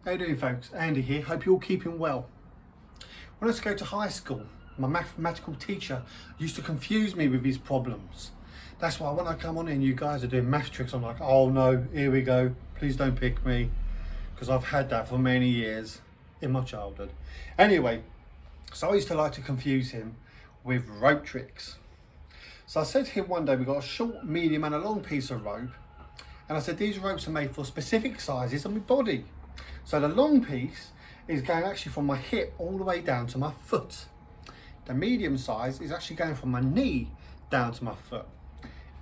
How you doing, folks? Andy here. Hope you're all keeping well. When I used to go to high school, my mathematical teacher used to confuse me with his problems. That's why when I come on and you guys are doing math tricks, I'm like, oh no, here we go. Please don't pick me, because I've had that for many years in my childhood. Anyway, so I used to like to confuse him with rope tricks. So I said to him one day, we got a short, medium and a long piece of rope. And I said, these ropes are made for specific sizes of my body. So the long piece is going actually from my hip all the way down to my foot. The medium size is actually going from my knee down to my foot.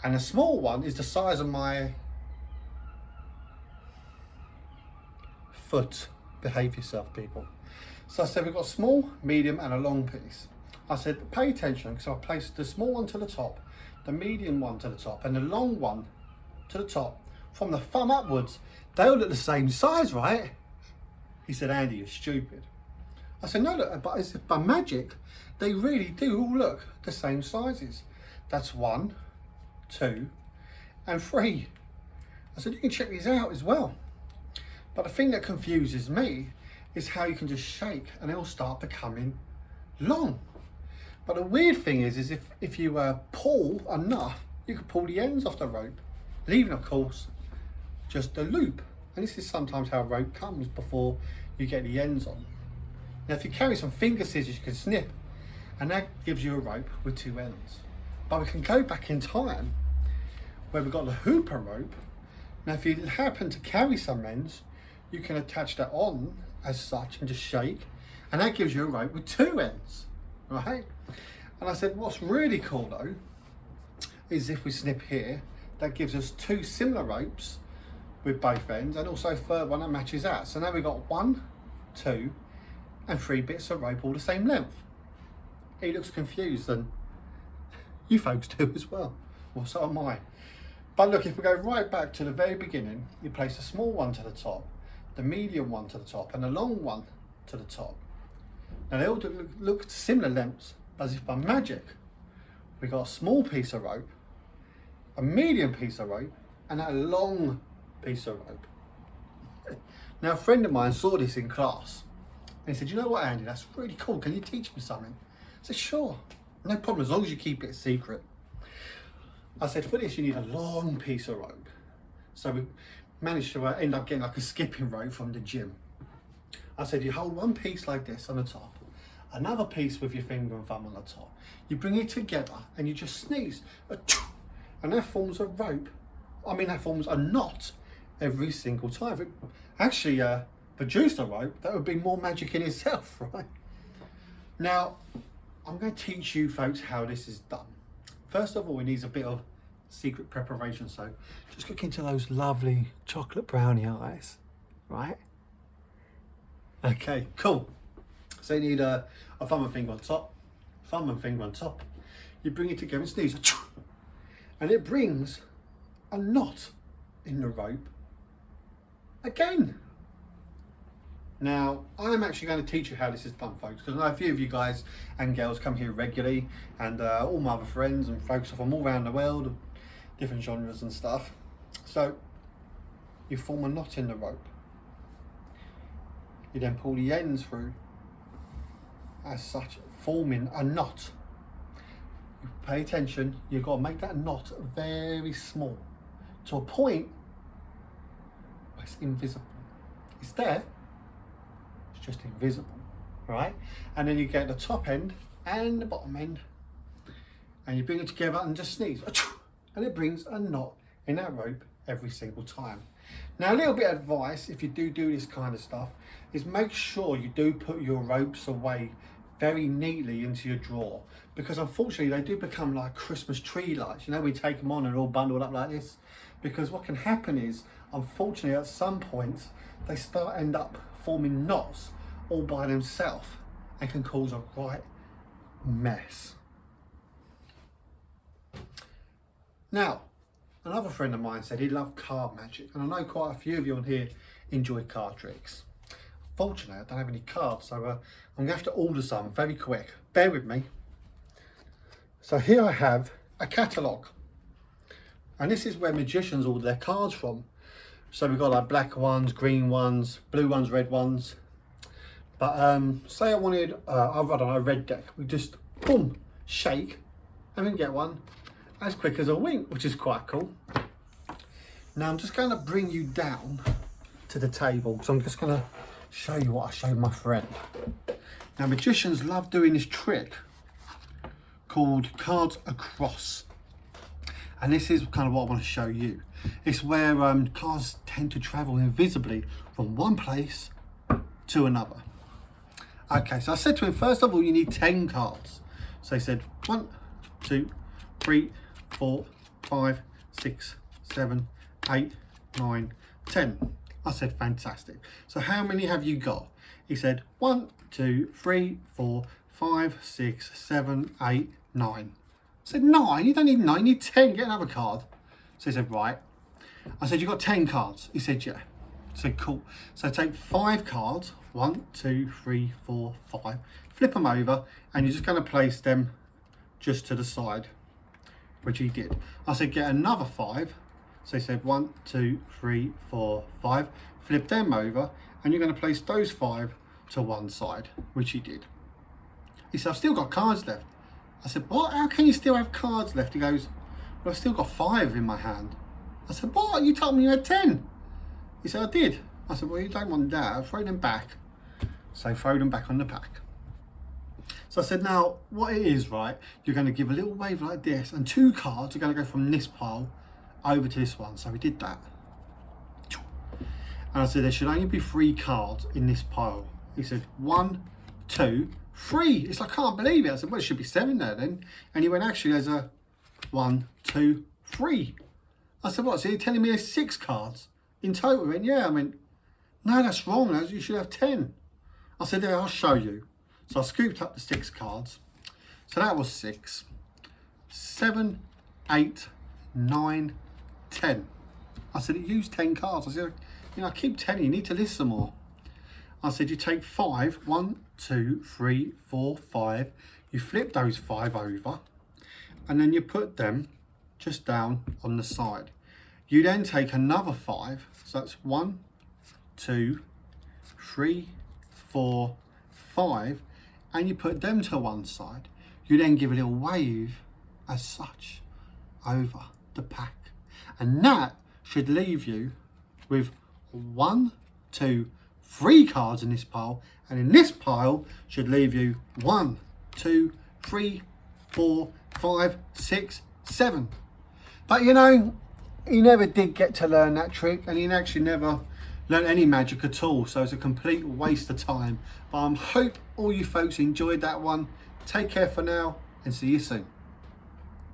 And the small one is the size of my foot. Behave yourself, people. So I said, we've got a small, medium and a long piece. I said, pay attention, so I placed the small one to the top, the medium one to the top, and the long one to the top. From the thumb upwards, they all look the same size, right? He said, Andy, you're stupid. I said, no, look, but as if by magic, they really do all look the same sizes. That's 1, 2, and 3. I said, you can check these out as well. But the thing that confuses me is how you can just shake and they'll start becoming long. But the weird thing is if you pull enough, you can pull the ends off the rope, leaving, of course, just a loop. And this is sometimes how rope comes before you get the ends on. Now, if you carry some finger scissors, you can snip, and that gives you a rope with 2 ends. But we can go back in time where we've got the hooper rope. Now, if you happen to carry some ends, you can attach that on as such and just shake, and that gives you a rope with 2 ends, right? And I said, what's really cool though, is if we snip here, that gives us 2 similar ropes with both ends, and also a third one that matches that. So now we've got 1, 2, and 3 bits of rope all the same length. He looks confused, and you folks do as well. Well, so am I. But look, if we go right back to the very beginning, you place the small one to the top, the medium one to the top, and the long one to the top. Now they all look similar lengths, as if by magic. We got a small piece of rope, a medium piece of rope, and a long piece of rope. Now, a friend of mine saw this in class and he said, you know what, Andy, that's really cool. Can you teach me something? I said, sure, no problem, as long as you keep it secret. I said, for this, you need a long piece of rope. So we managed to end up getting like a skipping rope from the gym. I said, you hold one piece like this on the top, another piece with your finger and thumb on the top. You bring it together and you just sneeze, and that forms a rope. I mean, that forms a knot every single time. If it actually produced a rope, that would be more magic in itself, right? Now, I'm going to teach you folks how this is done. First of all, it needs a bit of secret preparation. So just look into those lovely chocolate brownie eyes, right? Okay, cool. So you need a thumb and finger on top, thumb and finger on top. You bring it together and sneeze, and it brings a knot in the rope again. Now, I'm actually going to teach you how this is done, folks, because I know a few of you guys and girls come here regularly, and all my other friends and folks from all around the world of different genres and stuff. So you form a knot in the rope. You then pull the ends through as such, forming a knot. You pay attention, you've got to make that knot very small, to a point where it's invisible. It's there, it's just invisible, right? And then you get the top end and the bottom end, and you bring it together and just sneeze, and it brings a knot in that rope every single time. Now, a little bit of advice, if you do this kind of stuff, is make sure you do put your ropes away very neatly into your drawer, because unfortunately they do become like Christmas tree lights. You know, we take them on and all bundled up like this, because what can happen is, unfortunately, at some points they end up forming knots all by themselves and can cause a right mess. Now, another friend of mine said he loved card magic, and I know quite a few of you on here enjoy card tricks. Fortunately, I don't have any cards, so I'm going to have to order some very quick. Bear with me. So here I have a catalogue, and this is where magicians order their cards from. So we've got like black ones, green ones, blue ones, red ones. But say I wanted, I don't know, a red deck. We just, boom, shake, and we can get one as quick as a wink, which is quite cool. Now I'm just going to bring you down to the table. So I'm just going to show you what I showed my friend. Now magicians love doing this trick called cards across. And this is kind of what I want to show you. It's where cards tend to travel invisibly from one place to another. Okay, so I said to him, first of all, you need 10 cards. So he said 1, 2, 3, 4, 5, 6, 7, 8, 9, 10. I said, fantastic. So how many have you got? He said 1, 2, 3, 4, 5, 6, 7, 8, 9. I said, 9? You don't need 9, you need 10. Get another card. So he said, right. I said, you got 10 cards? He said, yeah. I said, cool. So take 5 cards. 1, 2, 3, 4, 5. Flip them over, and you're just going to place them just to the side, which he did. I said, get another 5. So he said 1, 2, 3, 4, 5. Flip them over, and you're going to place those 5 to one side, which he did. He said, I've still got cards left. I said, what? How can you still have cards left? He goes, well, I've still got 5 in my hand. I said, what? You told me you had 10. He said, I did. I said, well, you don't want that. I'll throw them back. So throw them back on the pack. So I said, now, what it is, right, you're going to give a little wave like this, and 2 cards are going to go from this pile over to this one. So we did that. And I said, there should only be 3 cards in this pile. He said, 1, 2, 3. It's like, I can't believe it. I said, well, it should be 7 there then. And he went, actually, there's a 1, 2, 3. I said, what, so you're telling me there's 6 cards in total? He went, yeah. I went, no, that's wrong. You should have 10. I said, yeah, I'll show you. So I scooped up the 6 cards. So that was 6, 7, 8, 9, 10. I said, it used 10 cards. I said, you know, I keep telling you, you need to listen more. I said, you take 5, 1, 2, 3, 4, 5. You flip those 5 over, and then you put them just down on the side. You then take another 5. So that's 1, 2, 3, 4, 5, and you put them to one side. You then give a little wave as such over the pack, and that should leave you with 1, 2, 3 cards in this pile, and in this pile should leave you 1, 2, 3, 4, 5, 6, 7. But you know, he never did get to learn that trick, and he actually never learned any magic at all, so it's a complete waste of time. But I hope all you folks enjoyed that one. Take care for now, and see you soon.